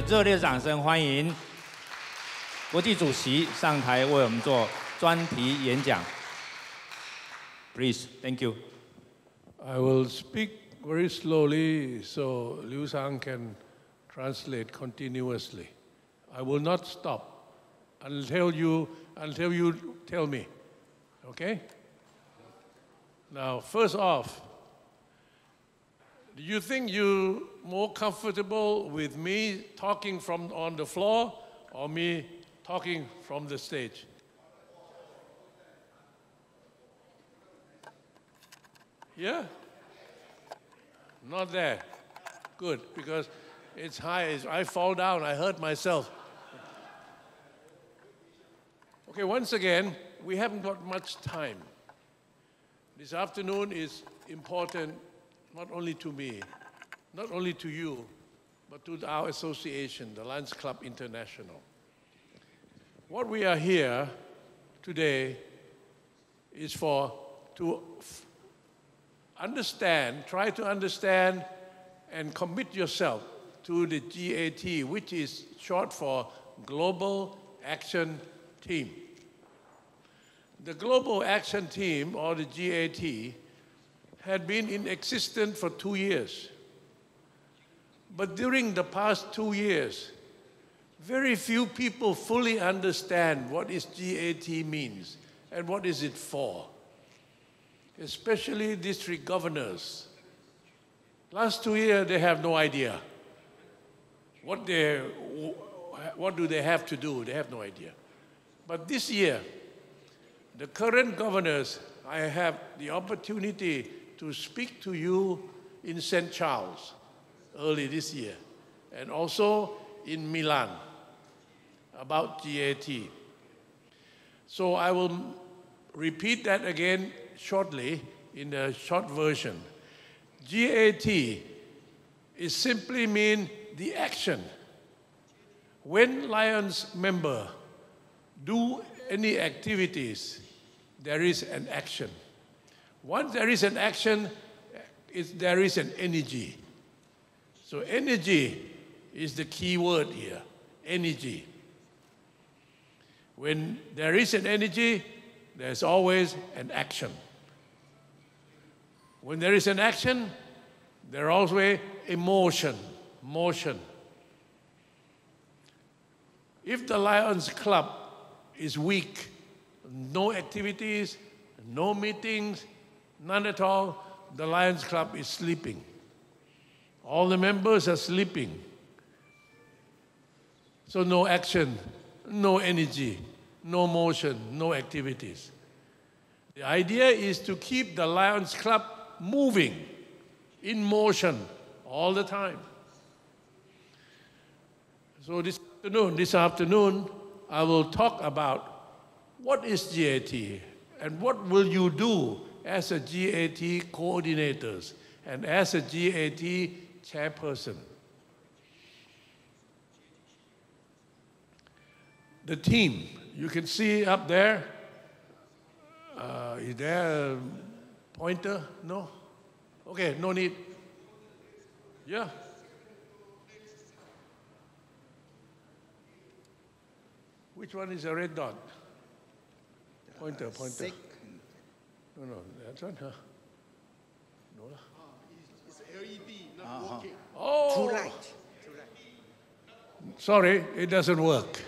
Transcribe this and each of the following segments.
热烈掌声欢迎国际主席上台为我们做专题演讲。Please, thank you. I will speak very slowly so Liu Sang can translate continuously. I will not stop until you tell me. Okay? Now, first off, do you think you're more comfortable with me talking from on the floor or me talking from the stage? Yeah? Not there. Good, because it's high. I fall down, I hurt myself. Okay, once again, we haven't got much time. This afternoon is important not only to me, not only to you, but to our association, the Lions Club International. What we are here today is to understand, try to understand and commit yourself to the GAT, which is short for Global Action Team. The Global Action Team, or the GAT, had been in existence for 2 years. But during the past 2 years, very few people fully understand what is GAT means and what is it for, especially district governors. Last 2 years, they have no idea. What do they have to do? They have no idea. But this year, the current governors, I have the opportunity to speak to you in St. Charles early this year, and also in Milan about GAT. So I will repeat that again shortly in a short version. GAT is simply mean the action. When Lions member do any activities, there is an action. Once there is an action, there is an energy. So energy is the key word here, energy. When there is an energy, there's always an action. When there is an action, there's always emotion, motion. If the Lions Club is weak, no activities, no meetings, none at all, the Lions Club is sleeping. All the members are sleeping. So no action, no energy, no motion, no activities. The idea is to keep the Lions Club moving, in motion, all the time. So this afternoon, I will talk about what is GAT and what will you do as a GAT coordinators and as a GAT chairperson. The team, you can see up there, is there a pointer? No? Okay, no need. Yeah. Which one is a red dot? Pointer. No, that's one, huh? No. It's LED, not working. Oh! Too light. Sorry, it doesn't work.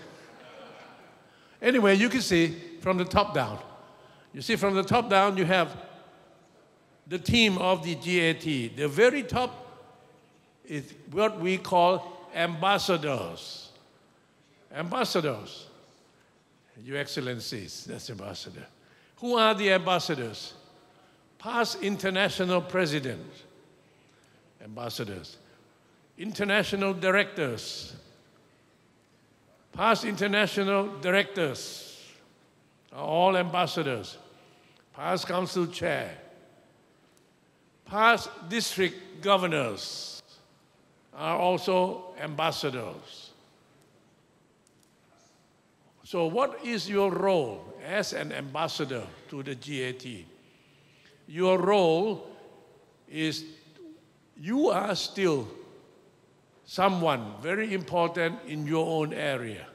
Anyway, you can see from the top down. You see from the top down, you have the team of the GAT. The very top is what we call ambassadors. Ambassadors. Your Excellencies, that's ambassador. Who are the ambassadors? Past international presidents, ambassadors. International directors. Past international directors are all ambassadors. Past council chair. Past district governors are also ambassadors. So what is your role as an ambassador to the GAT? Your role is you are still someone very important in your own area.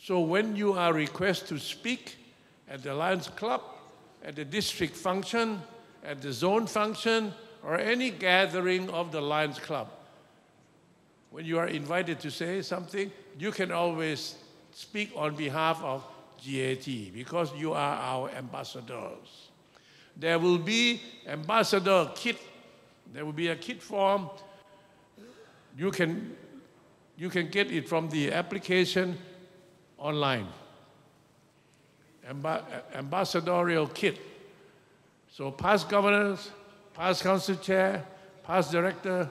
So when you are requested to speak at the Lions Club, at the district function, at the zone function, or any gathering of the Lions Club, when you are invited to say something, you can always speak on behalf of GAT because you are our ambassadors. There will be ambassador kit. There will be a kit form. You can get it from the application online. Ambassadorial kit. So past governors, past council chair, past director,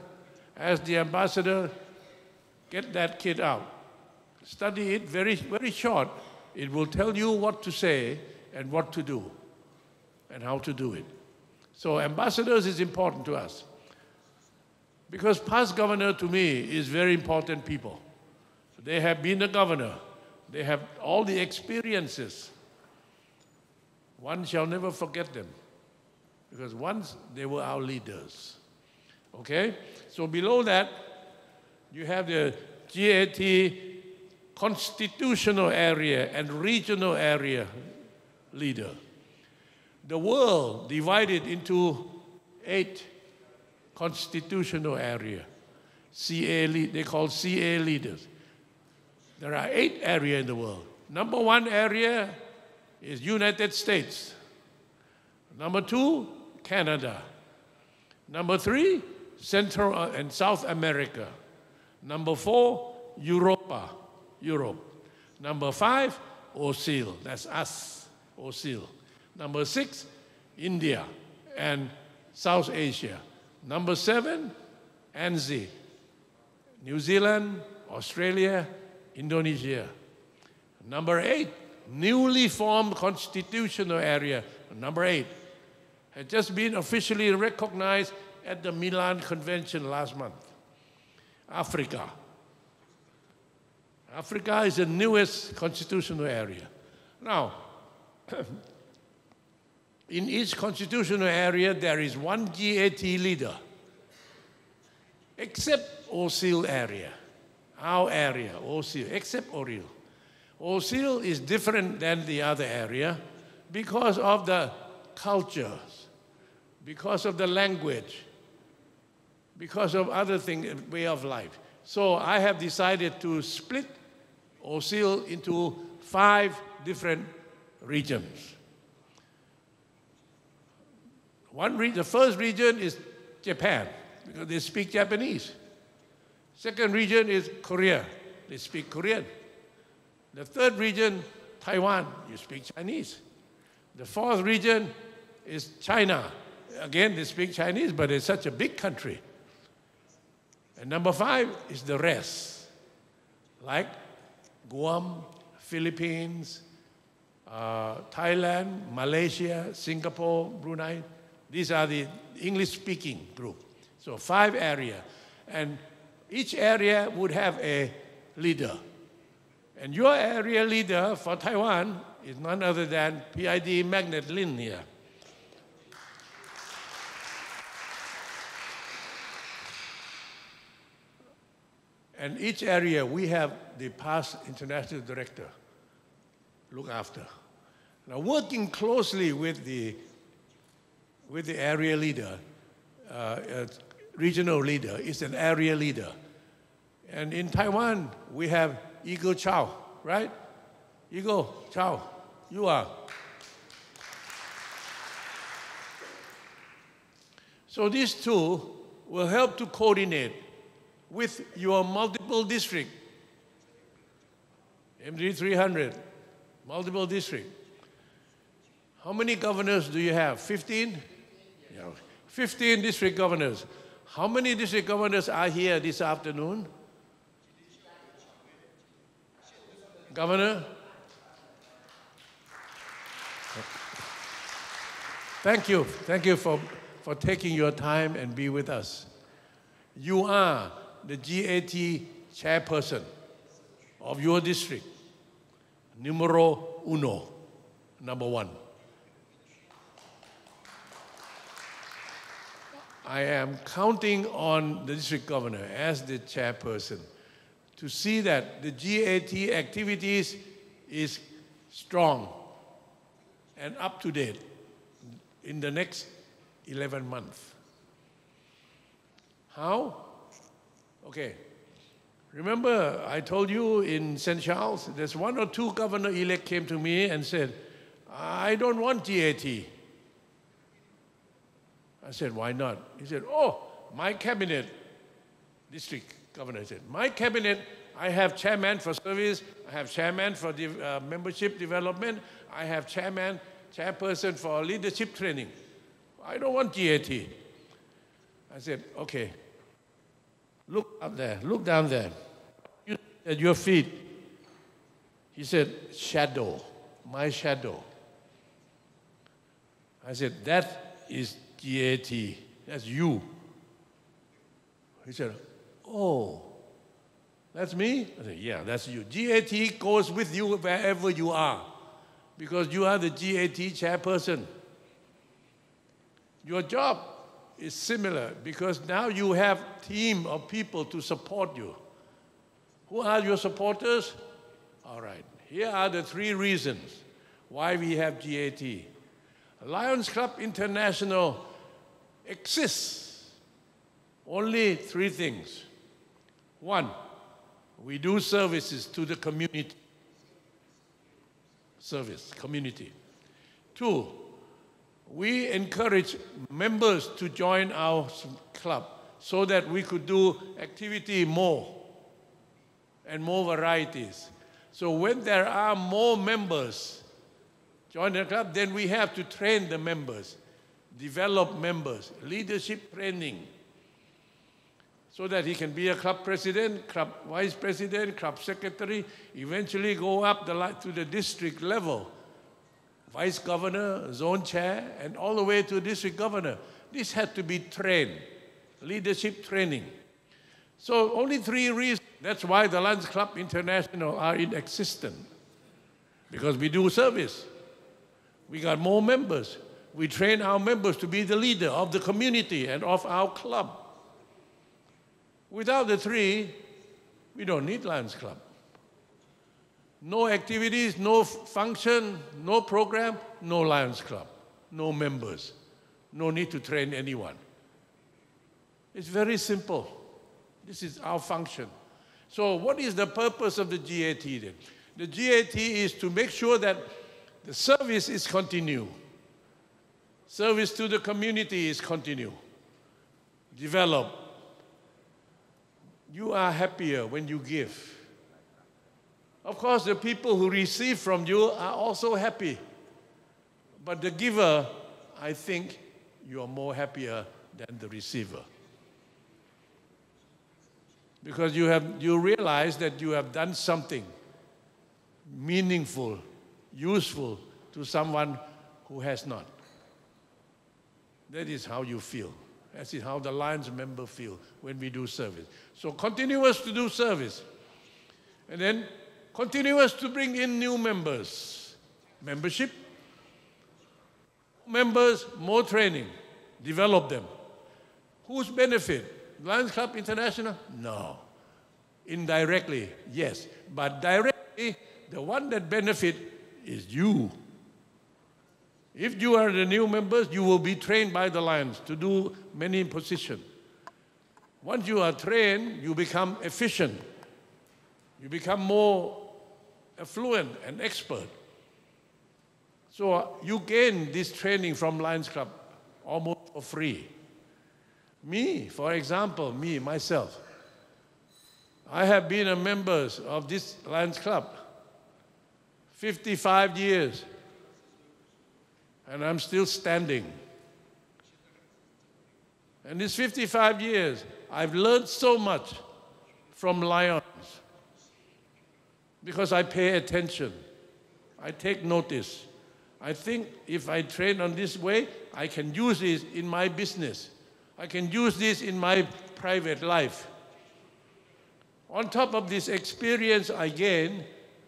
as the ambassador, get that kit out. Study it very, very short. It will tell you what to say and what to do and how to do it. So ambassadors is important to us. Because past governor to me is very important people. They have been a governor. They have all the experiences. One shall never forget them. Because once they were our leaders. Okay? So below that, you have the GAT constitutional area and regional area leader. The world divided into 8 constitutional area. They call CA leaders. There are 8 areas in the world. Number 1 area is United States. Number 2, Canada. Number 3, Central and South America. Number 4, Europe. Number 5, OSEAL, that's us, OSEAL. Number 6, India and South Asia. Number 7, ANZ, New Zealand, Australia, Indonesia. Number 8, newly formed constitutional area, number 8, had just been officially recognized at the Milan Convention last month. Africa. Africa is the newest constitutional area. Now, in each constitutional area, there is one GAT leader, except OSEAL area, our area, OSEAL, except OSEAL. OSEAL is different than the other area because of the cultures, because of the language, because of other things, way of life. So I have decided to split OSEAL into 5 different regions. The first region is Japan, because they speak Japanese. Second region is Korea, they speak Korean. The third region, Taiwan, you speak Chinese. The fourth region is China. Again, they speak Chinese, but it's such a big country. And number 5 is the rest, like Guam, Philippines, Thailand, Malaysia, Singapore, Brunei. These are the English-speaking group. So 5 areas. And each area would have a leader. And your area leader for Taiwan is none other than PID Magnet Lin here. And each area, we have the past international director look after. Now, working closely with the area leader, regional leader is an area leader. And in Taiwan, we have Eagle Chow, right? Eagle Chow, you are. So these two will help to coordinate with your multiple district, MD 300, multiple district. How many governors do you have? 15? Yeah. 15 district governors. How many district governors are here this afternoon? Governor? Thank you. Thank you for taking your time and be with us. You are the GAT chairperson of your district, numero uno, number 1. I am counting on the district governor as the chairperson to see that the GAT activities is strong and up to date in the next 11 months. How? Okay. Remember, I told you in St. Charles, there's one or two governor-elect came to me and said, I don't want GAT. I said, why not? He said, oh, my cabinet, district governor said, my cabinet, I have chairman for service, I have chairman for membership development, I have chairperson for leadership training. I don't want GAT. I said, okay, look up there, look down there. You at your feet. He said, shadow, my shadow. I said, that is GAT, that's you. He said, oh, that's me? I said, yeah, that's you. GAT goes with you wherever you are because you are the GAT chairperson. Your job is similar because now you have a team of people to support you. Who are your supporters? All right, here are the 3 reasons why we have GAT. Lions Club International exists. Only 3 things. 1, we do services to the community. Service, community. 2, we encourage members to join our club so that we could do activity more and more varieties. So when there are more members join the club, then we have to train the members, develop members, leadership training, so that he can be a club president, club vice president, club secretary, eventually go up to the district level, vice governor, zone chair, and all the way to district governor. This had to be trained, leadership training. So only 3 reasons. That's why the Lions Club International are in existence. Because we do service. We got more members. We train our members to be the leader of the community and of our club. Without the 3, we don't need Lions Club. No activities, no function, no program, no Lions Club, no members. No need to train anyone. It's very simple. This is our function. So what is the purpose of the GAT then? The GAT is to make sure that the service is continued. Service to the community is continued. Develop. You are happier when you give. Of course, the people who receive from you are also happy. But the giver, I think, you are more happier than the receiver. Because you realize that you have done something meaningful, useful to someone who has not. That is how you feel. That is how the Lions member feel when we do service. So continuous to do service. And then continuous to bring in new members. Membership. Members, more training. Develop them. Whose benefit? Lions Club International? No. Indirectly, yes. But directly, the one that benefit is you. If you are the new members, you will be trained by the Lions to do many positions. Once you are trained, you become efficient. You become more affluent and expert. So you gain this training from Lions Club almost for free. Me, for example, myself, I have been a member of this Lions Club 55 years, and I'm still standing. And these 55 years, I've learned so much from Lions because I pay attention. I take notice. I think if I train on this way, I can use this in my business. I can use this in my private life. On top of this experience I gain,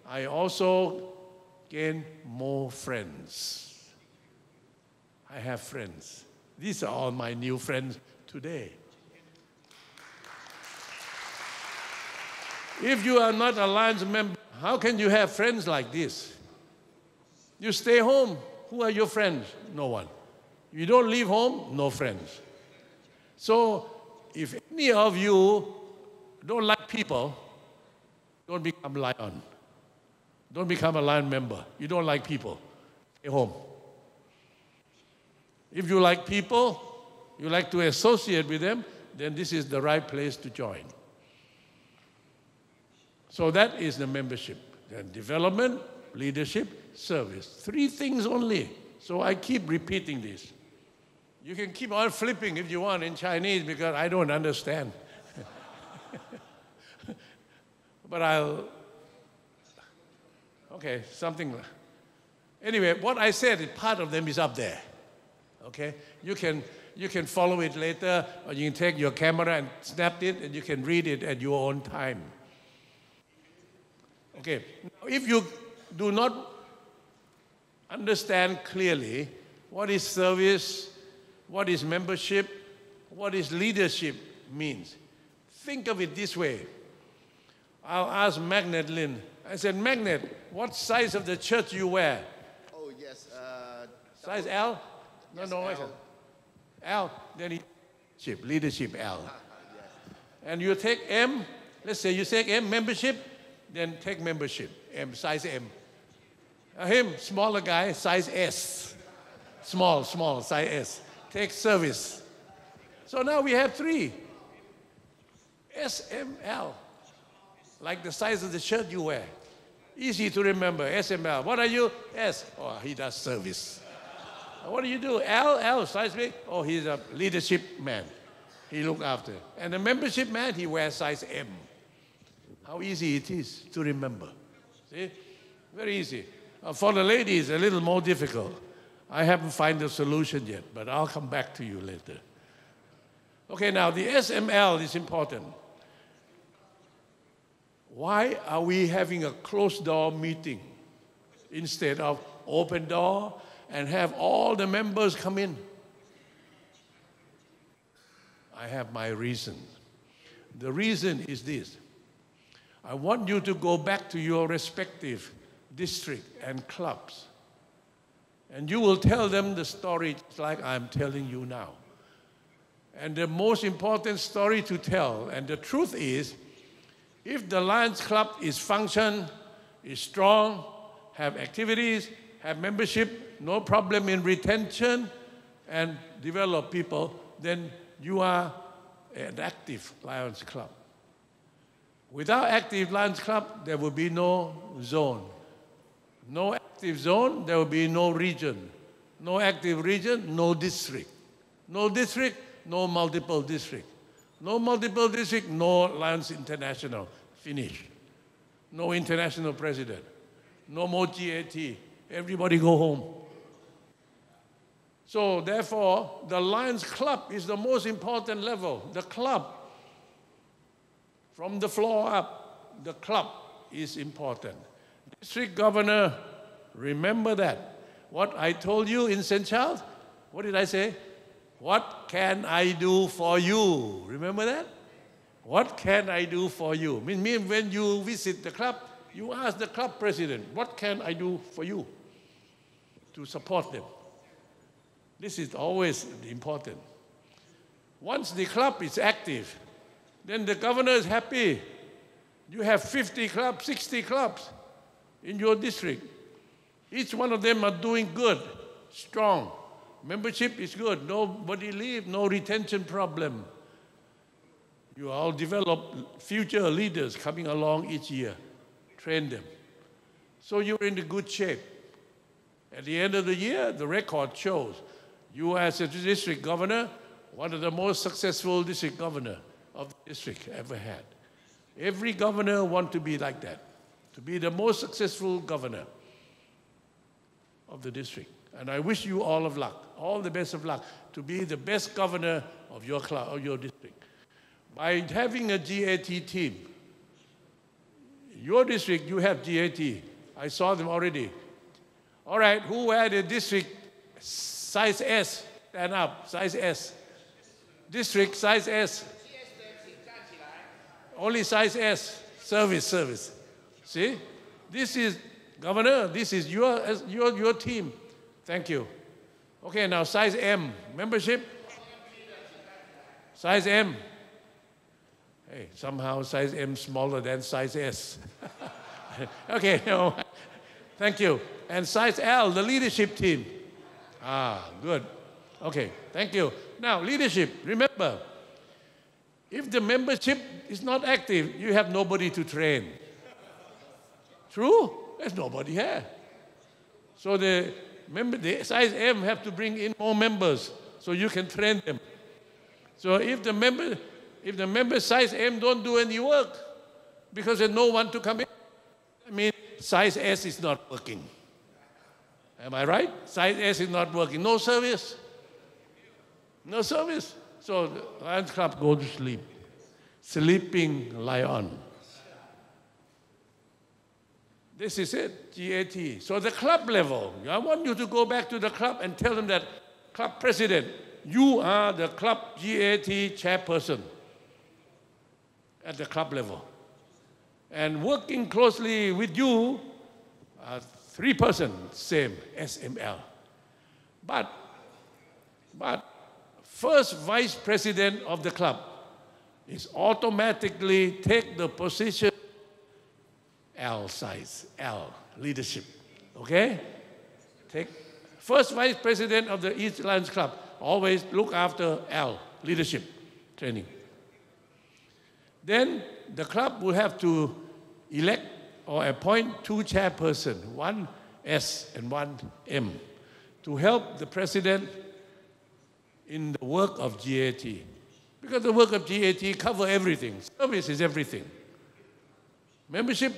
I also gain more friends. I have friends. These are all my new friends today. If you are not Alliance member, how can you have friends like this? You stay home, who are your friends? No one. You don't leave home, no friends. So if any of you don't like people, don't become Lion. Don't become a Lion member. You don't like people, stay home. If you like people, you like to associate with them, then this is the right place to join. So that is the membership. Then development, leadership, service. 3 things only. So I keep repeating this. You can keep on flipping if you want in Chinese because I don't understand. But okay, something. Anyway, what I said, part of them is up there. Okay? You can follow it later, or you can take your camera and snap it, and you can read it at your own time. Okay, now if you do not understand clearly what is service, what is membership, what is leadership means, think of it this way. I'll ask Magnet Lin. I said, Magnet, what size of the church you wear? Oh, yes. Size L? Yes, No, L. L, then leadership L. Yes. And you take M, let's say you take M, membership, then take membership, M, size M. Him, smaller guy, size S. Small, size S. Take service. So now we have 3. S, M, L. Like the size of the shirt you wear. Easy to remember, S, M, L. What are you? S. Oh, he does service. What do you do? L, size big. Oh, he's a leadership man. He look after. And the membership man, he wears size M. How easy it is to remember. See? Very easy. For the ladies, a little more difficult. I haven't found the solution yet, but I'll come back to you later. Okay, now the SML is important. Why are we having a closed door meeting instead of open door and have all the members come in? I have my reason. The reason is this. I want you to go back to your respective district and clubs. And you will tell them the story just like I'm telling you now. And the most important story to tell, and the truth is, if the Lions Club is function, is strong, have activities, have membership, no problem in retention, and develop people, then you are an active Lions Club. Without active Lions Club, there will be no zone. No active zone, there will be no region. No active region, no district. No district, no multiple district. No multiple district, no Lions International. Finish. No international president. No more GAT. Everybody go home. So therefore, the Lions Club is the most important level. The club. From the floor up, the club is important. District governor, remember that. What I told you in St. Charles, what did I say? What can I do for you? Remember that? What can I do for you? Mean when you visit the club, you ask the club president, what can I do for you? To support them. This is always important. Once the club is active, then the governor is happy. You have 50 clubs, 60 clubs in your district. Each one of them are doing good, strong. Membership is good. Nobody leave, no retention problem. You all develop future leaders coming along each year. Train them. So you're in good shape. At the end of the year, the record shows you as a district governor, one of the most successful district governors of the district ever had. Every governor wants to be like that, to be the most successful governor of the district. And I wish you all of luck, all the best of luck, to be the best governor of your club, of your district. By having a GAT team, your district, you have GAT. I saw them already. All right, who had a district size S? Stand up, size S. District, size S. Only size S. Service. See? This is, Governor, this is your team. Thank you. Okay, now size M. Membership? Size M. Hey, somehow size M smaller than size S. Okay, no. Thank you. And size L, the leadership team. Good. Okay, thank you. Now, leadership, remember, if the membership is not active, you have nobody to train. True? There's nobody here. So the size M have to bring in more members so you can train them. So if the member size M don't do any work because there's no one to come in, I mean, size S is not working. Am I right? Size S is not working. No service. No service. So the Lions Club go to sleep. Sleeping lion. This is it, GAT. So the club level, I want you to go back to the club and tell them that, club president, you are the club GAT chairperson at the club level. And working closely with you, 3 persons, same, SML. But first vice president of the club is automatically take the position L size, L, leadership, okay? Take first vice president of the East Lions Club, always look after L, leadership, training. Then the club will have to elect or appoint 2 chairpersons, one S and one M, to help the president in the work of GAT. Because the work of GAT covers everything. Service is everything. Membership,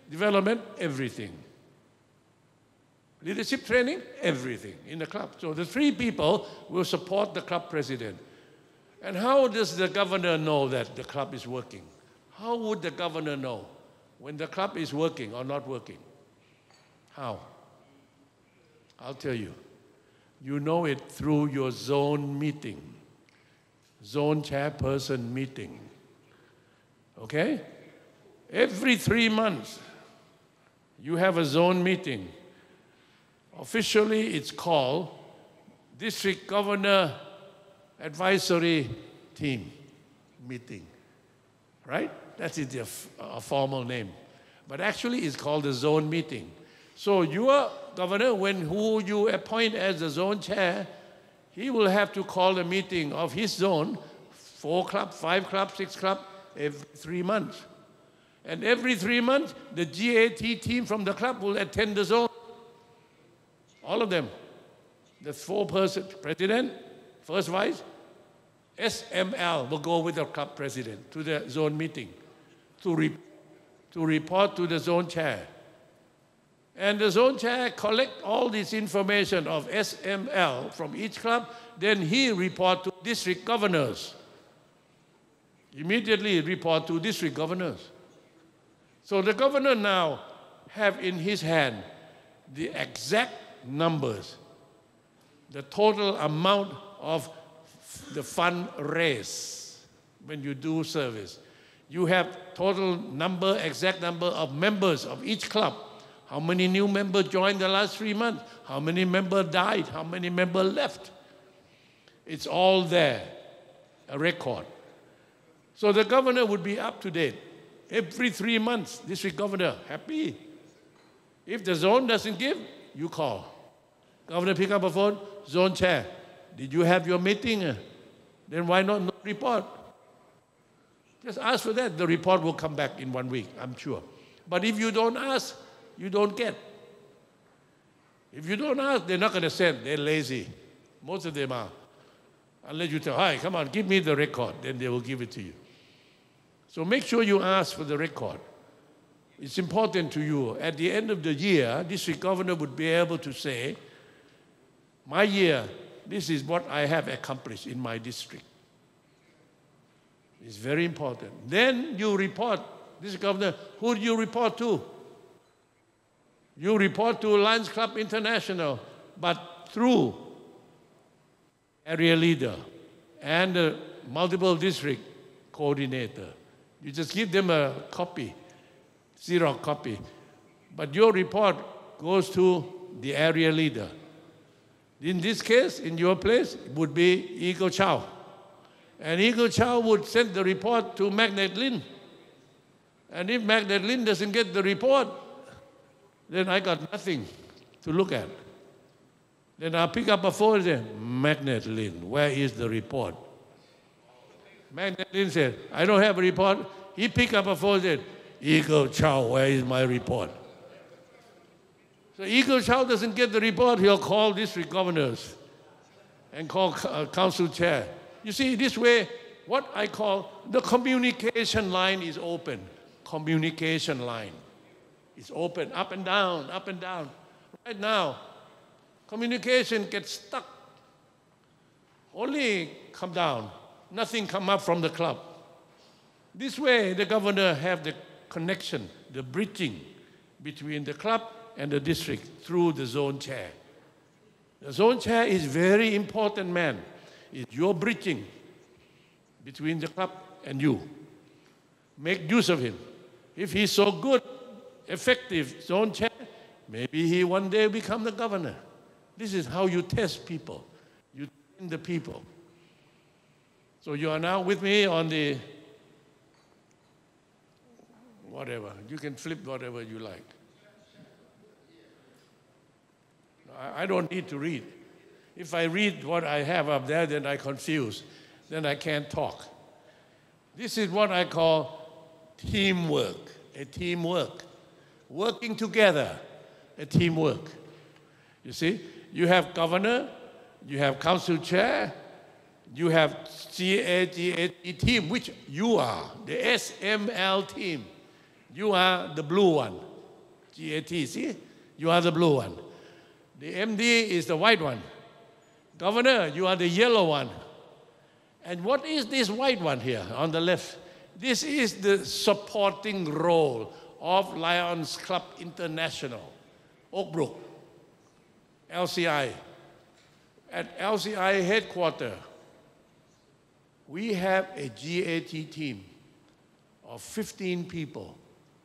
development, everything. Leadership training, everything in the club. So the 3 people will support the club president. And how does the governor know that the club is working? How would the governor know when the club is working or not working? How? I'll tell you. You know it through your zone meeting, zone chairperson meeting. Okay? Every 3 months, you have a zone meeting. Officially, it's called District Governor Advisory Team Meeting, right? That's a formal name. But actually, it's called the zone meeting. So your governor, who you appoint as the zone chair, he will have to call a meeting of his zone, 4 clubs, 5 clubs, 6 clubs, every 3 months. And every 3 months, the GAT team from the club will attend the zone. All of them. The 4-person president, first vice, SML will go with the club president to the zone meeting to report to the zone chair. And the zone chair collect all this information of SML from each club, then he report to district governors. Immediately report to district governors. So the governor now have in his hand the exact numbers, the total amount of the fund raised when you do service. You have total number, exact number of members of each club. How many new members joined the last 3 months? How many members died? How many members left? It's all there, a record. So the governor would be up to date. Every 3 months, district governor, happy. If the zone doesn't give, you call. Governor pick up a phone, zone chair, did you have your meeting? Then why not no report? Just ask for that. The report will come back in 1 week, I'm sure. But if you don't ask, you don't get. If you don't ask, they're not going to send. They're lazy. Most of them are. Unless you tell, hi, come on, give me the record. Then they will give it to you. So make sure you ask for the record. It's important to you. At the end of the year, district governor would be able to say, my year, this is what I have accomplished in my district. It's very important. Then you report, district governor, who do you report to? You report to Lions Club International, but through area leader, and the multiple district coordinator. You just give them a copy, Xerox copy. But your report goes to the area leader. In this case, in your place, it would be Eagle Chow. And Eagle Chow would send the report to Magnet Lin. And if Magnet Lin doesn't get the report, then I got nothing to look at. Then I'll pick up a phone and say, Magnet Lin, where is the report? Magnet Lin said, I don't have a report. He picked up a phone and said, Eagle Chow, where is my report? So Eagle Chow doesn't get the report, he'll call district governors and call council chair. You see, this way, what I call the communication line is open. Communication line is open, up and down, up and down. Right now, communication gets stuck. Only come down, nothing come up from the club. This way, the governor have the connection, the bridging between the club and the district through the zone chair. The zone chair is very important man. It's your bridging between the club and you. Make use of him. If he's so good, effective zone chair, maybe he one day become the governor. This is how you test people. You train the people. So you are now with me on the whatever. You can flip whatever you like. I don't need to read. If I read what I have up there, then I confuse. Then I can't talk. This is what I call teamwork, a teamwork. Working together, a teamwork. You see, you have governor, you have council chair, you have GAT team, which you are, the SML team. You are the blue one, GAT, see? You are the blue one. The MD is the white one. Governor, you are the yellow one. And what is this white one here on the left? This is the supporting role of Lions Club International, Oakbrook, LCI. At LCI headquarters, we have a GAT team of 15 people,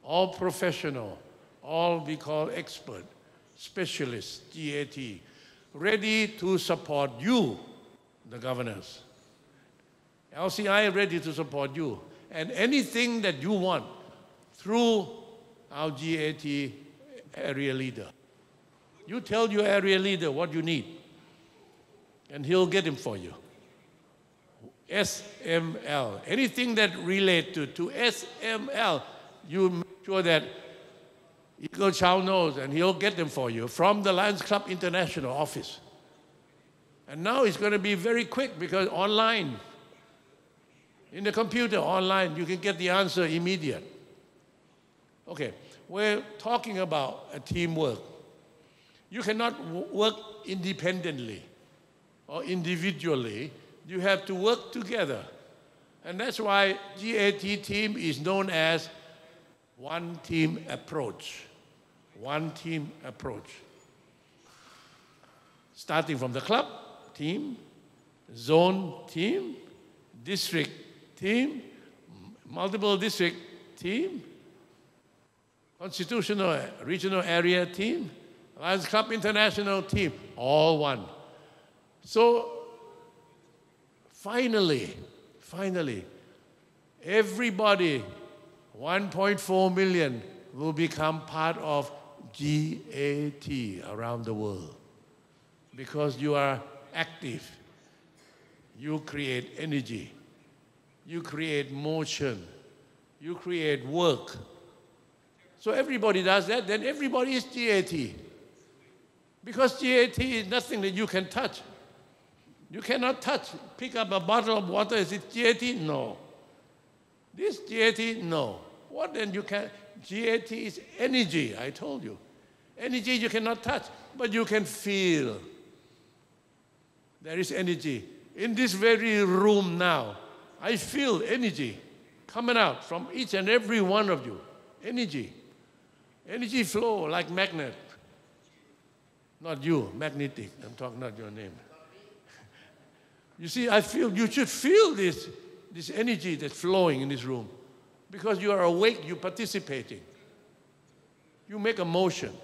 all professional, all we call expert, specialists, GAT, ready to support you, the governors. LCI ready to support you. And anything that you want through our GAT area leader. You tell your area leader what you need, and he'll get him for you. SML, anything that relates to SML, you make sure that Eagle Chow knows, and he'll get them for you from the Lions Club International office. And now it's going to be very quick because online, in the computer, online, you can get the answer immediate. Okay, we're talking about a teamwork. You cannot work independently or individually. You have to work together. And that's why GAT team is known as one team approach. One team approach. Starting from the club team, zone team, district team, multiple district team, constitutional regional area team, Lions Club International team, all one. So finally, everybody, 1.4 million, will become part of GAT around the world. Because you are active, you create energy, you create motion, you create work. So everybody does that, then everybody is GAT. Because GAT is nothing that you can touch. You cannot touch, pick up a bottle of water, is it GAT? No. This GAT? No. What then you can? GAT is energy, I told you. Energy you cannot touch, but you can feel. There is energy. In this very room now, I feel energy coming out from each and every one of you. Energy. Energy flow like magnet. Not you, magnetic. I'm talking not your name. You see, I feel you should feel this energy that's flowing in this room. Because you are awake, you're participating. You make a motion.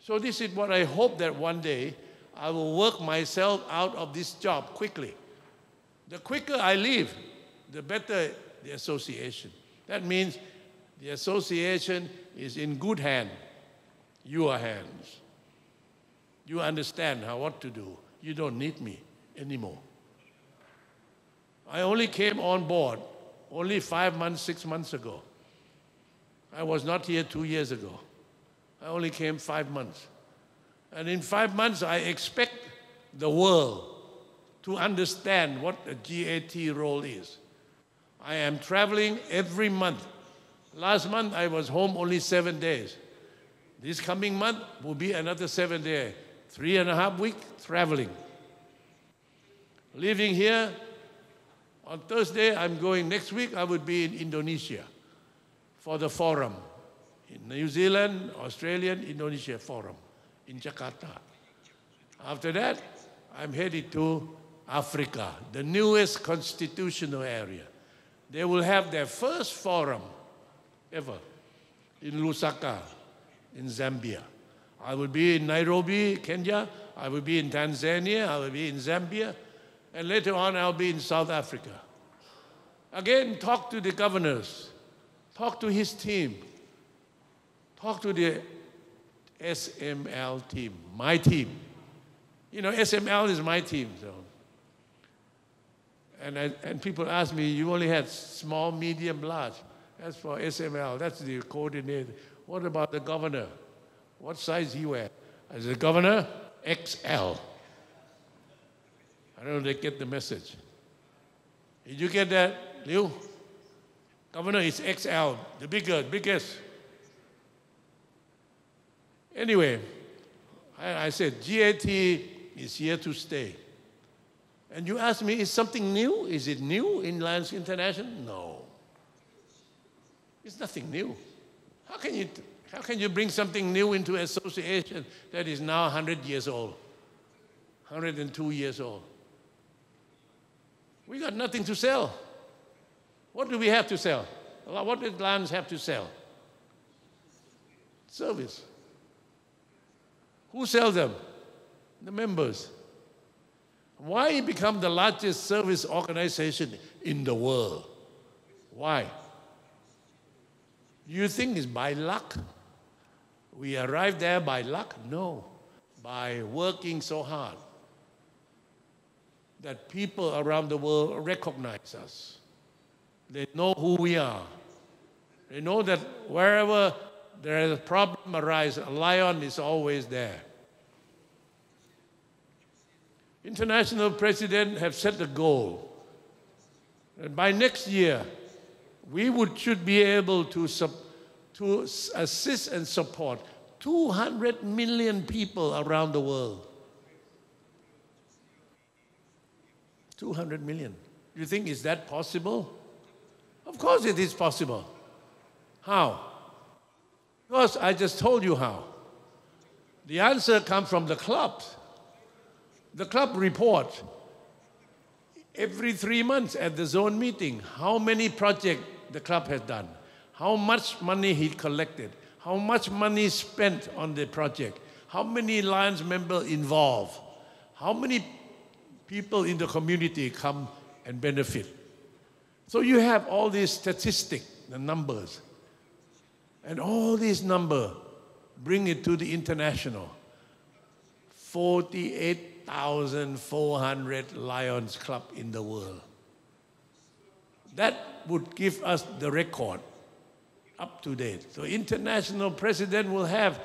So this is what I hope that one day I will work myself out of this job quickly. The quicker I leave, the better the association. That means the association is in good hands, your hands. You understand what to do. You don't need me anymore. I only came on board only 5 months, 6 months ago. I was not here 2 years ago. I only came 5 months. And in 5 months, I expect the world to understand what a GAT role is. I am traveling every month. Last month, I was home only 7 days. This coming month will be another 7 days. 3.5 weeks traveling. Leaving here, on Thursday, I'm going, next week, I will be in Indonesia for the forum. In New Zealand, Australian, Indonesia forum in Jakarta. After that, I'm headed to Africa, the newest constitutional area. They will have their first forum ever in Lusaka, in Zambia. I will be in Nairobi, Kenya. I will be in Tanzania. I will be in Zambia. And later on, I'll be in South Africa. Again, talk to the governors. Talk to his team. Talk to the SML team, my team. You know, SML is my team. So. And people ask me, you only had small, medium, large. That's for SML. That's the coordinator. What about the governor? What size he wear? As a governor, XL. I don't know if they get the message. Did you get that, Liu? Governor is XL, the biggest. Anyway, I said, GAT is here to stay. And you ask me, is something new? Is it new in Lions International? No. It's nothing new. How can you bring something new into an association that is now 100 years old, 102 years old? We got nothing to sell. What do we have to sell? What does Lions have to sell? Service. Who sells them? The members. Why become the largest service organization in the world? Why? You think it's by luck? We arrived there by luck? No. By working so hard that people around the world recognize us. They know who we are. They know that wherever there is a problem arises, a lion is always there. International presidents have set a goal that by next year, we should be able to assist and support 200 million people around the world. 200 million. You think, is that possible? Of course it is possible. How? Because I just told you how. The answer comes from the clubs. The club report every 3 months at the zone meeting how many projects the club has done, how much money he collected, how much money spent on the project, how many Lions members involved, how many people in the community come and benefit. So you have all these statistics, the numbers, and all these numbers bring it to the international. 48,400 Lions Club in the world. That would give us the record up to date. So international president will have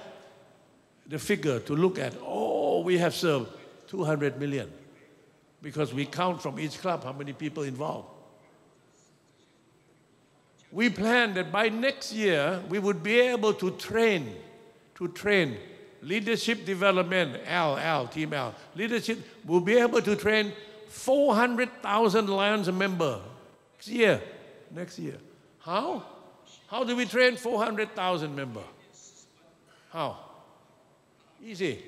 the figure to look at. Oh, we have served 200 million because we count from each club how many people involved. We plan that by next year we would be able to train leadership development, Team L. Leadership will be able to train 400,000 Lions members next year. How? How do we train 400,000 members? How? Easy.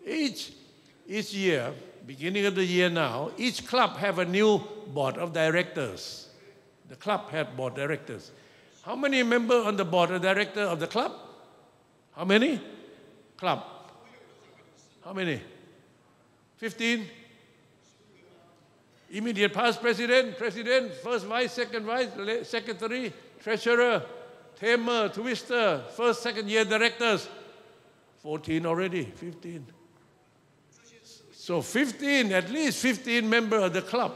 Each year, beginning of the year now, each club have a new board of directors. The club have board directors. How many members on the board of directors of the club? How many? Club. How many? 15? Immediate past president, first vice, second vice, secretary, treasurer, tamer, twister, first, second year directors. 14 already, 15. So 15, at least 15 members of the club,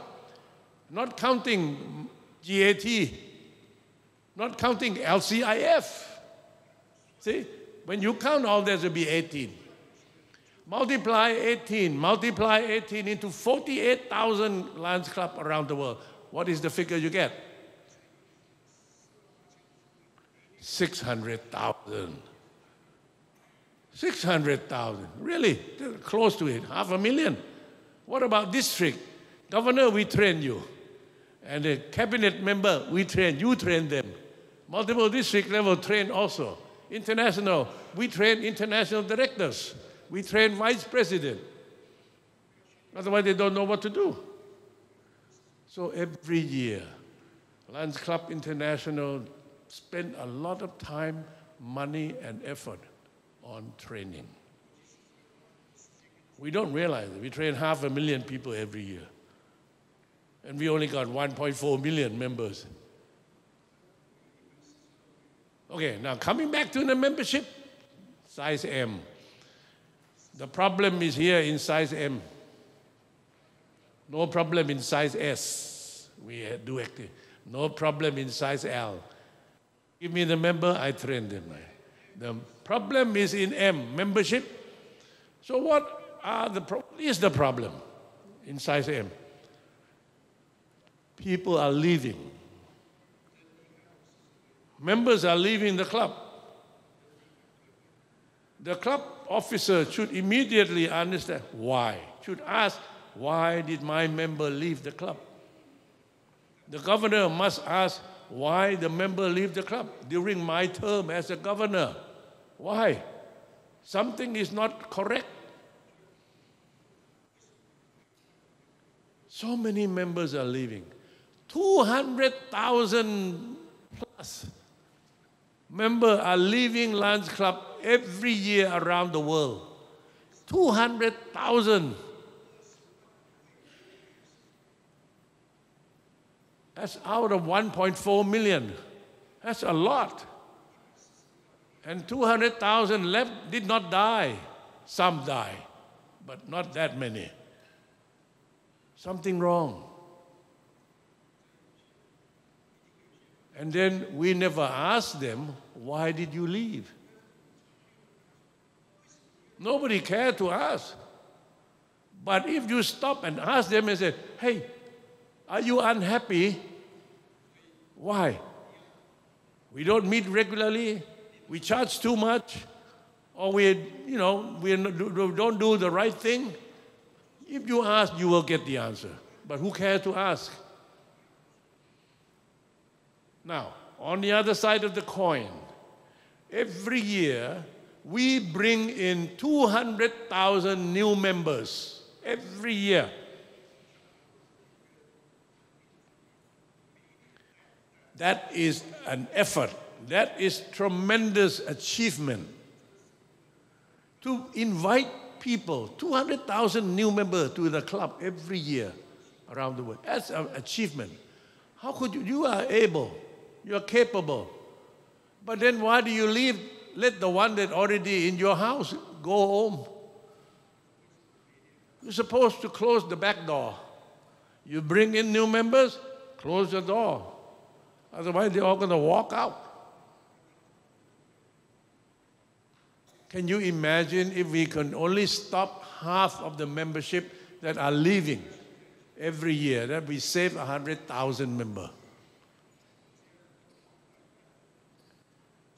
not counting GAT, not counting LCIF. See, when you count all that, it will be 18. Multiply 18 into 48,000 Lions Club around the world. What is the figure you get? 600,000. 600,000, really, close to it, 500,000. What about district? Governor, we train you. And the cabinet member, we train, you train them. Multiple district level train also. International, we train international directors. We train vice president. Otherwise, they don't know what to do. So every year, Lions Club International spend a lot of time, money, and effort on training. We don't realize it. We train 500,000 people every year. And we only got 1.4 million members. Okay, now coming back to the membership, size M. The problem is here in size M. No problem in size S. We do active. No problem in size L. Give me the member, I train them. The problem is in M, membership. So what is the problem in size M? People are leaving. Members are leaving the club. The club officer should immediately understand why. Should ask, why did my member leave the club? The governor must ask, why the member leave the club during my term as a governor? Why? Something is not correct. So many members are leaving. 200,000 plus members are leaving Lions Club every year around the world. 200,000. That's out of 1.4 million. That's a lot. And 200,000 left did not die. Some die, but not that many. Something wrong. And then we never ask them, why did you leave? Nobody cared to ask. But if you stop and ask them and say, hey, are you unhappy? Why? We don't meet regularly, we charge too much, or we don't do the right thing. If you ask, you will get the answer. But who cares to ask? Now, on the other side of the coin, every year we bring in 200,000 new members. Every year. That is an effort. That is tremendous achievement. To invite people, 200,000 new members to the club every year around the world. That's an achievement. How could you? You are able. You are capable. But then why do you leave? Let the one that already in your house go home. You're supposed to close the back door. You bring in new members, close the door. Otherwise, they're all going to walk out. Can you imagine if we can only stop half of the membership that are leaving every year, that we save 100,000 members?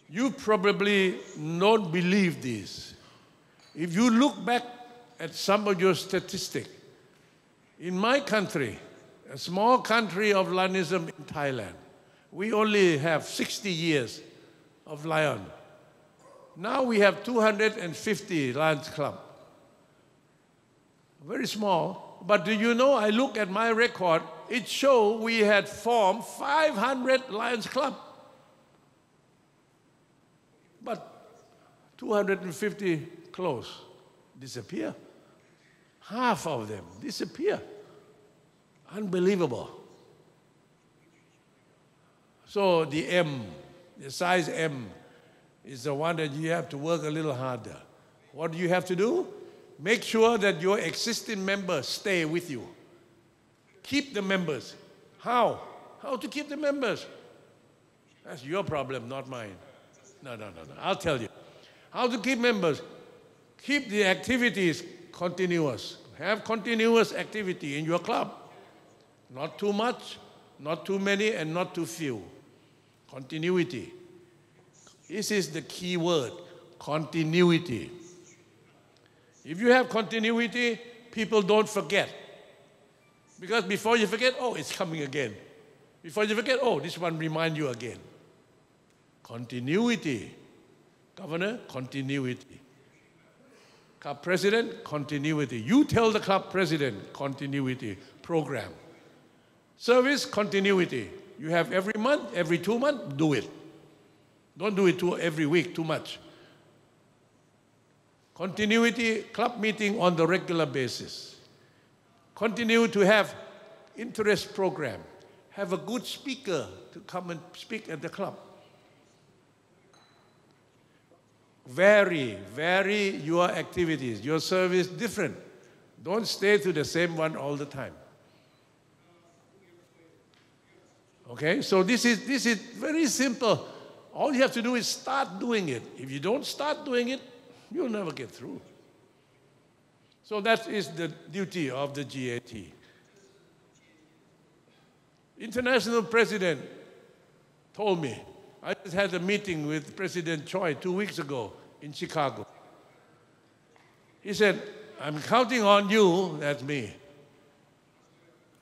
You probably don't believe this. If you look back at some of your statistics, in my country, a small country of Lionism in Thailand, we only have 60 years of Lion. Now we have 250 Lions Club. very small. But do you know, I look at my record, it showed we had formed 500 Lions Club. But 250 close, disappear. Half of them disappear. Unbelievable. So the M, the size M, is the one that you have to work a little harder. What do you have to do? Make sure that your existing members stay with you. Keep the members. How? How to keep the members? That's your problem, not mine. No. I'll tell you. How to keep members? Keep the activities continuous. Have continuous activity in your club. Not too much, not too many, and not too few. Continuity. This is the key word, continuity. If you have continuity, people don't forget. Because before you forget, oh, it's coming again. Before you forget, oh, this one reminds you again. Continuity. Governor, continuity. Club president, continuity. You tell the club president, continuity. Program. Service, continuity. You have every month, every 2 months, do it. Don't do it every week, too much. Continuity, club meeting on the regular basis. Continue to have interest program. Have a good speaker to come and speak at the club. Vary your activities, your service different. Don't stay to the same one all the time. Okay, so this is very simple. All you have to do is start doing it. If you don't start doing it, you'll never get through. So that is the duty of the GAT. International president told me, I just had a meeting with President Choi 2 weeks ago in Chicago. He said, I'm counting on you, that's me,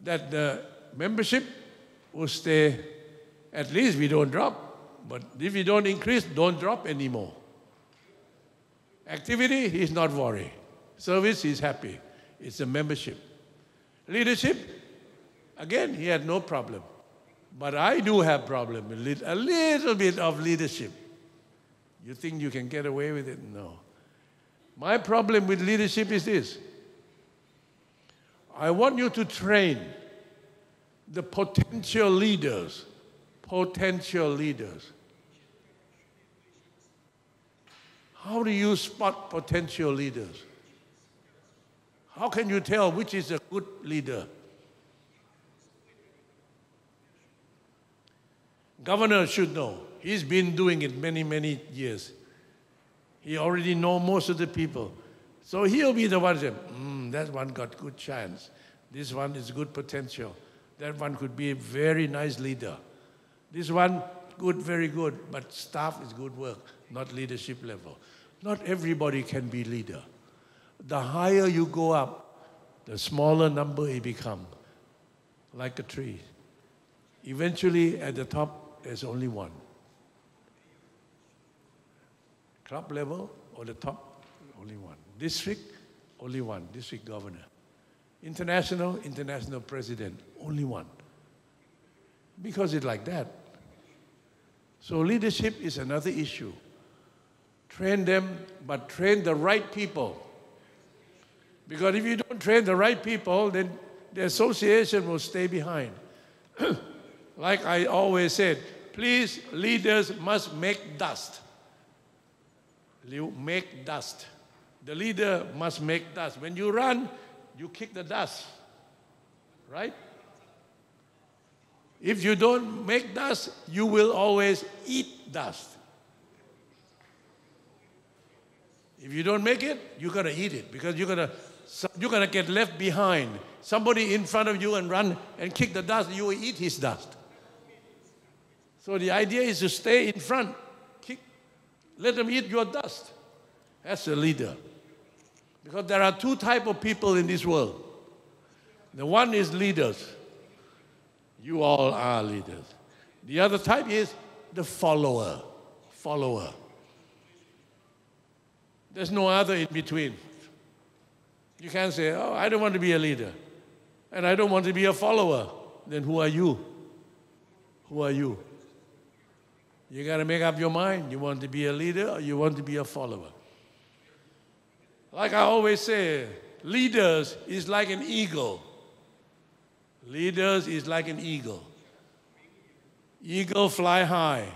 that the membership will stay, at least we don't drop, but if we don't increase, don't drop anymore. Activity, he's not worried. Service, he's happy. It's a membership. Leadership, again, he had no problem. But I do have problem with a little bit of leadership. You think you can get away with it? No. My problem with leadership is this. I want you to train the potential leaders. Potential leaders. How do you spot potential leaders? How can you tell which is a good leader? Governor should know. He's been doing it many years. He already knows most of the people. So he'll be the one that, that one got good chance. This one is good potential. That one could be a very nice leader. This one, good, very good, but staff is good work, not leadership level. Not everybody can be leader. The higher you go up, the smaller number it becomes, like a tree. Eventually, at the top, there's only one. Club level, or the top, only one. District, only one, district governor. International president, only one. Because it's like that. So leadership is another issue. Train them, but train the right people. Because if you don't train the right people, then the association will stay behind. Like I always said, please, leaders must make dust. Make dust. The leader must make dust. When you run, you kick the dust, right? If you don't make dust, you will always eat dust. If you don't make it, you're going to eat it because you're going to get left behind. Somebody in front of you and run and kick the dust, you will eat his dust. So the idea is to stay in front. Let them eat your dust. That's a leader. Because there are two types of people in this world. The one is leaders. You all are leaders. The other type is the follower. Follower. There's no other in between. You can't say, oh, I don't want to be a leader, and I don't want to be a follower. Then who are you? Who are you? You got to make up your mind. You want to be a leader or you want to be a follower? Like I always say, leaders is like an eagle. Leaders is like an eagle. Eagle fly high.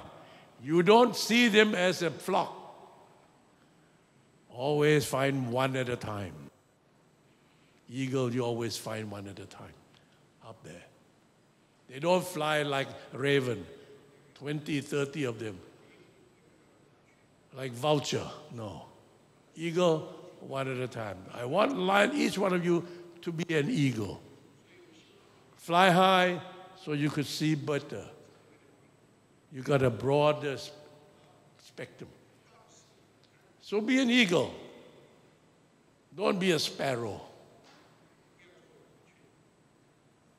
You don't see them as a flock. Always find one at a time. Eagle, you always find one at a time up there. They don't fly like a raven, 20, 30 of them. Like vulture, no. Eagle, one at a time. I want each one of you to be an eagle. Fly high so you could see better. You got a broader spectrum. So be an eagle. Don't be a sparrow.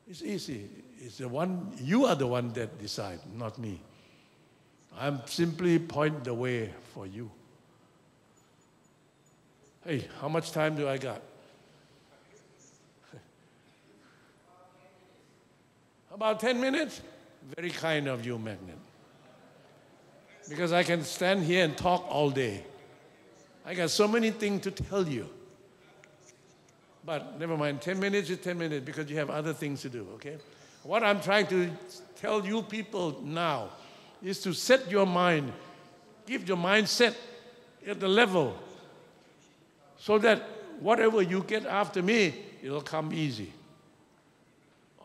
It's easy. It's you are the one that decide, not me. I'm simply point the way for you. Hey, how much time do I got? About 10 minutes? Very kind of you, Magnet. Because I can stand here and talk all day. I got so many things to tell you. But never mind, 10 minutes is 10 minutes because you have other things to do, okay? What I'm trying to tell you people now is to set your mind, give your mindset at the level so that whatever you get after me, it'll come easy.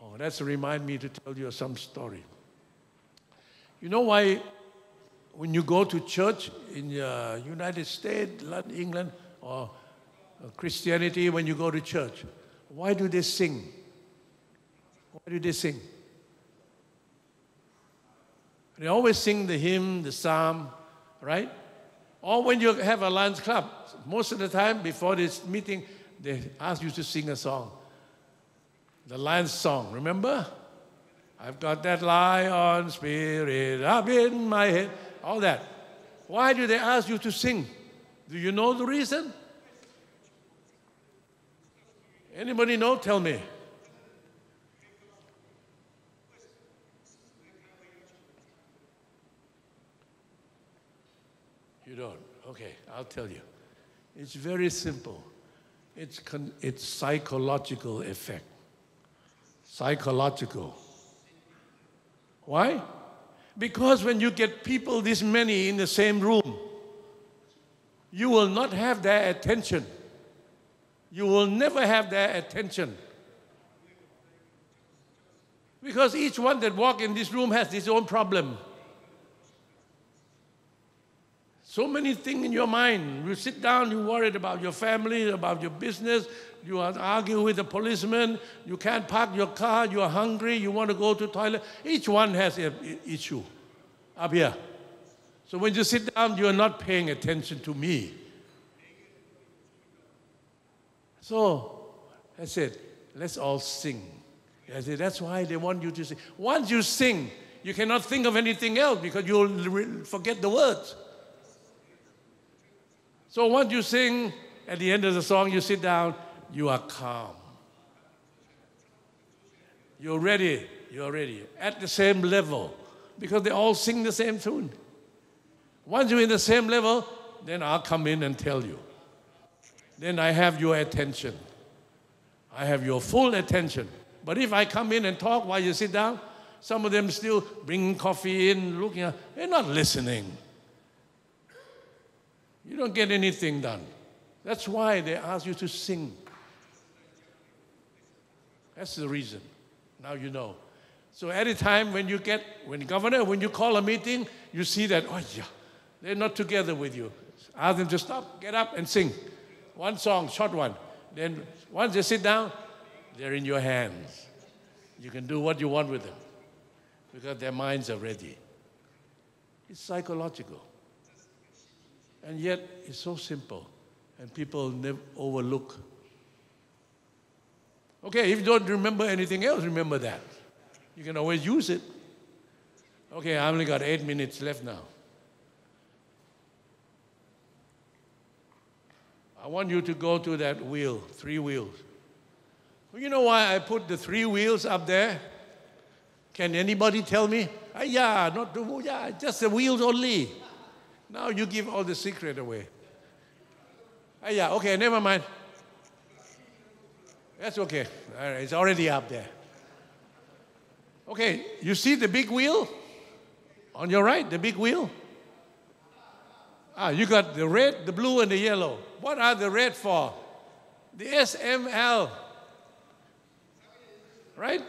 Oh, that's remind me to tell you some story. You know why when you go to church in the United States, England, or Christianity, when you go to church, why do they sing? Why do they sing? They always sing the hymn, the psalm, right? Or when you have a Lions Club, most of the time before this meeting, they ask you to sing a song. The Lions song, remember? I've got that lion spirit up in my head. All that. Why do they ask you to sing? Do you know the reason? Anybody know? Tell me. You don't? Okay, I'll tell you. It's very simple. It's psychological effect. Psychological. Why? Because when you get people this many in the same room, you will not have their attention. You will never have their attention. Because each one that walks in this room has his own problem. So many things in your mind. You sit down, you worried about your family, about your business, you are arguing with the policeman, you can't park your car, you are hungry, you want to go to the toilet. Each one has an issue up here. So when you sit down, you are not paying attention to me. So I said, let's all sing. I said, that's why they want you to sing. Once you sing, you cannot think of anything else because you'll forget the words. So once you sing, at the end of the song, you sit down, you are calm. You're ready. You're ready. At the same level. Because they all sing the same tune. Once you're in the same level, then I'll come in and tell you. Then I have your attention. I have your full attention. But if I come in and talk while you sit down, some of them still bringing coffee in, looking at, they're not listening. You don't get anything done. That's why they ask you to sing. That's the reason. Now you know. So every time when you call a meeting, you see that, oh yeah, they're not together with you. Ask them to stop, get up and sing. One song, short one. Then once they sit down, they're in your hands. You can do what you want with them because their minds are ready. It's psychological. And yet, it's so simple, and people never overlook. Okay, if you don't remember anything else, remember that. You can always use it. Okay, I only got 8 minutes left now. I want you to go to that wheel, 3 wheels. You know why I put the 3 wheels up there? Can anybody tell me? Yeah, not the yeah, just the wheels only. Now you give all the secret away. Yeah, okay, never mind. That's okay. All right, it's already up there. Okay, you see the big wheel? On your right, the big wheel? You got the red, the blue, and the yellow. What are the red for? The SML. Right?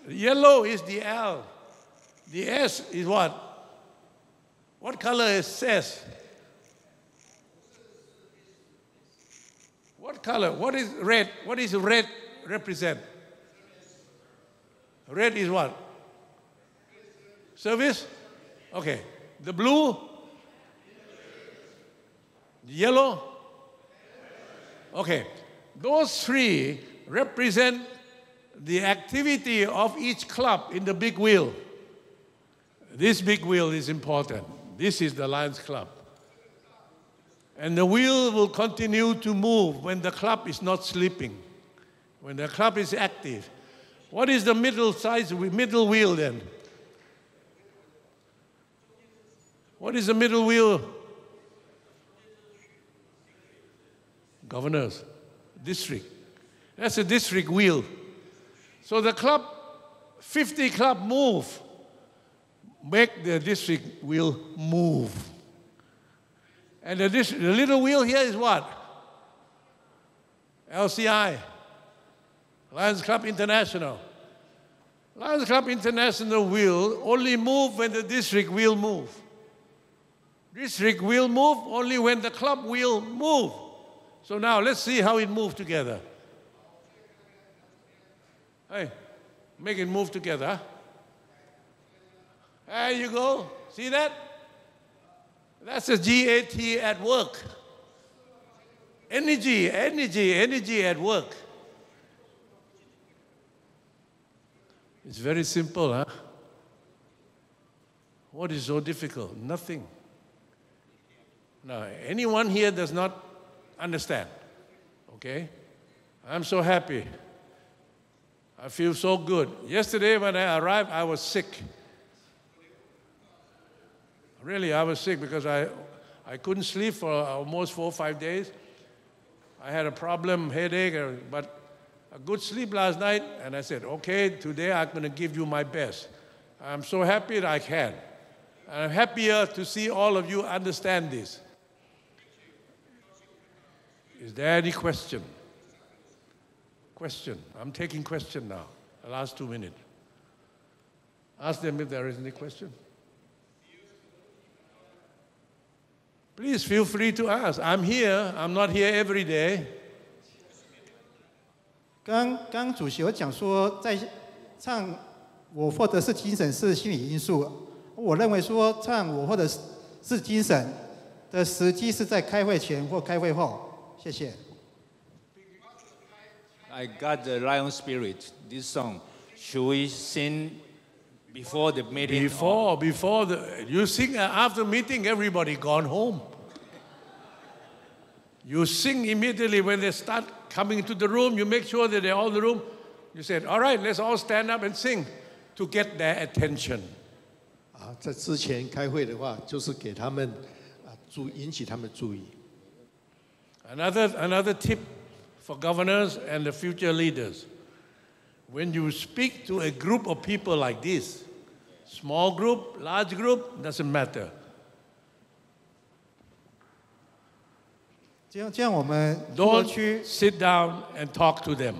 The yellow is the L. The S is what? What color is S? What color? What is red? What is red represent? Red is what? Service? Okay. The blue? The yellow? Okay. Those 3 represent the activity of each club in the big wheel. This big wheel is important. This is the Lions Club. And the wheel will continue to move when the club is not sleeping, when the club is active. What is the middle wheel then? What is the middle wheel? Governors, district. That's a district wheel. So the club, 50 club move, make the district wheel move. And the little wheel here is what? LCI, Lions Club International. Lions Club International will only move when the district will move. District will move only when the club will move. So now let's see how it moves together. Hey, make it move together. Huh? There you go. See that? That's a GAT at work. Energy at work. It's very simple, huh? What is so difficult? Nothing. Now, anyone here does not understand, okay? I'm so happy. I feel so good. Yesterday when I arrived, I was sick. Really, I was sick because I couldn't sleep for almost 4 or 5 days. I had a problem, headache, but a good sleep last night, and I said, okay, today I'm going to give you my best. I'm so happy that I can. And I'm happier to see all of you understand this. Is there any question? Question. I'm taking question now, the last 2 minutes. Ask them if there is any question. Please feel free to ask. I'm here. I'm not here every day. 刚主席有讲说，在唱我或者是精神是心理因素。我认为说唱我或者是精神的时机是在开会前或开会后。谢谢。I got the Lion Spirit. This song, should we sing before the meeting? Before you sing after meeting, everybody gone home. You sing immediately when they start coming into the room. You make sure that they're all in the room. You said, all right, let's all stand up and sing to get their attention. 在之前开会的话，就是给他们引起他们注意。Another tip for governors and the future leaders. When you speak to a group of people like this, small group, large group, doesn't matter. 这样我们 Don't sit down and talk to them.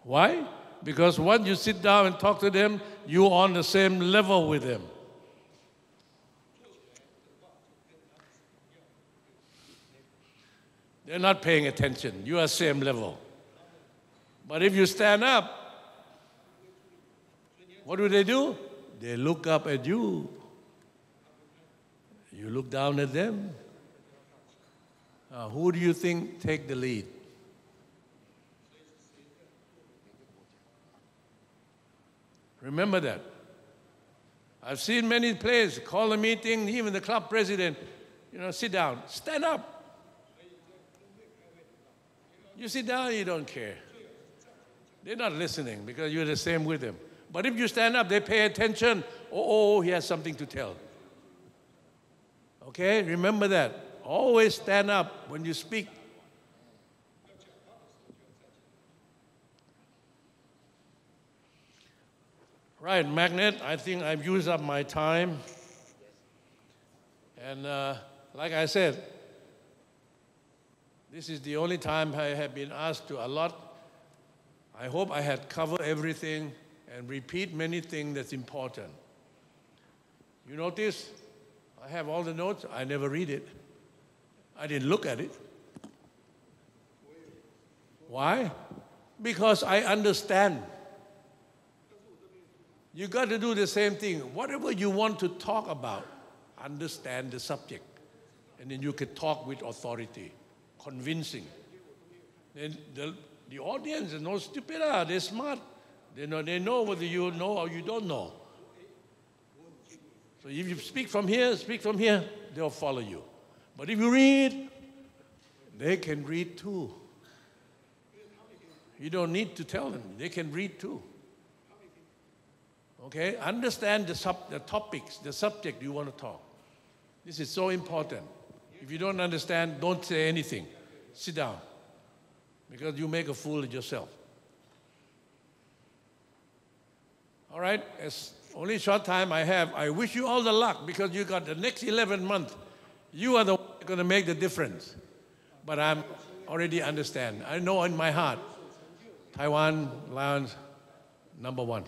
Why? Because once you sit down and talk to them, you're on the same level with them. They're not paying attention. You are same level. But if you stand up, what do? They look up at you. You look down at them. Who do you think take the lead? Remember that. I've seen many places call a meeting, even the club president, sit down, stand up. You sit down, you don't care. They're not listening because you're the same with them. But if you stand up, they pay attention. Oh, he has something to tell. Okay, remember that. Always stand up when you speak. Right, Magnet, I think I've used up my time. And like I said, this is the only time I have been asked to allot. I hope I had covered everything and repeat many things that's important. You notice, I have all the notes, I never read it. I didn't look at it. Why? Because I understand. You got to do the same thing. Whatever you want to talk about, understand the subject. And then you can talk with authority, convincing. Then the audience is no stupid, they're smart. They know whether you know or you don't know. So if you speak from here, they'll follow you. But if you read, they can read too. You don't need to tell them, they can read too. Okay, understand the topics, the subject you want to talk. This is so important. If you don't understand, don't say anything. Sit down, because you make a fool of yourself. All right, as only short time I have, I wish you all the luck, because you got the next 11 months. You are the one going to make the difference. But I already understand. I know in my heart, Taiwan Lions, #1.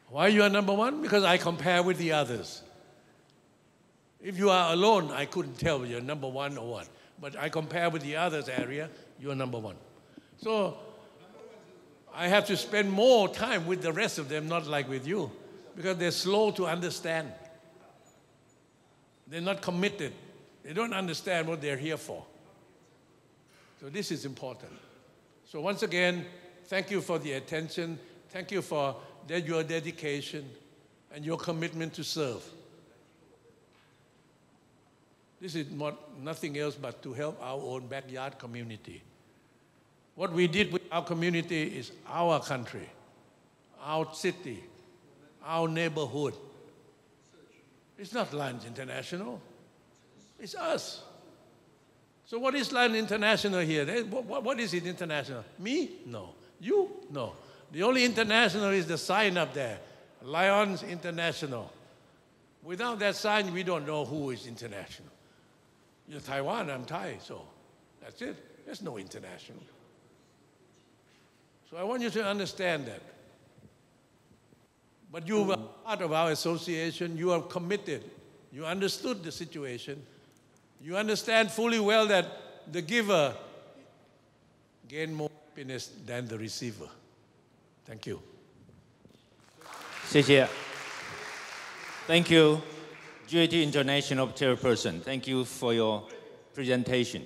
Why you are #1? Because I compare with the others. If you are alone, I couldn't tell you're #1 or what. But I compare with the others area, you're #1. So I have to spend more time with the rest of them, not like with you, because they're slow to understand. They're not committed. They don't understand what they're here for. So this is important. So once again, thank you for the attention. Thank you for your dedication and your commitment to serve. This is nothing else but to help our own backyard community. What we did with our community is our country, our city, our neighborhood. It's not Lions International. It's us. So what is Lions International here? What is it international? Me? No. You? No. The only international is the sign up there, Lions International. Without that sign, we don't know who is international. You're Taiwan, I'm Thai, so that's it. There's no international. So I want you to understand that. But you were part of our association, you are committed, you understood the situation, you understand fully well that the giver gains more happiness than the receiver. Thank you. 谢谢. Thank you, GAT International Chairperson. Thank you for your presentation.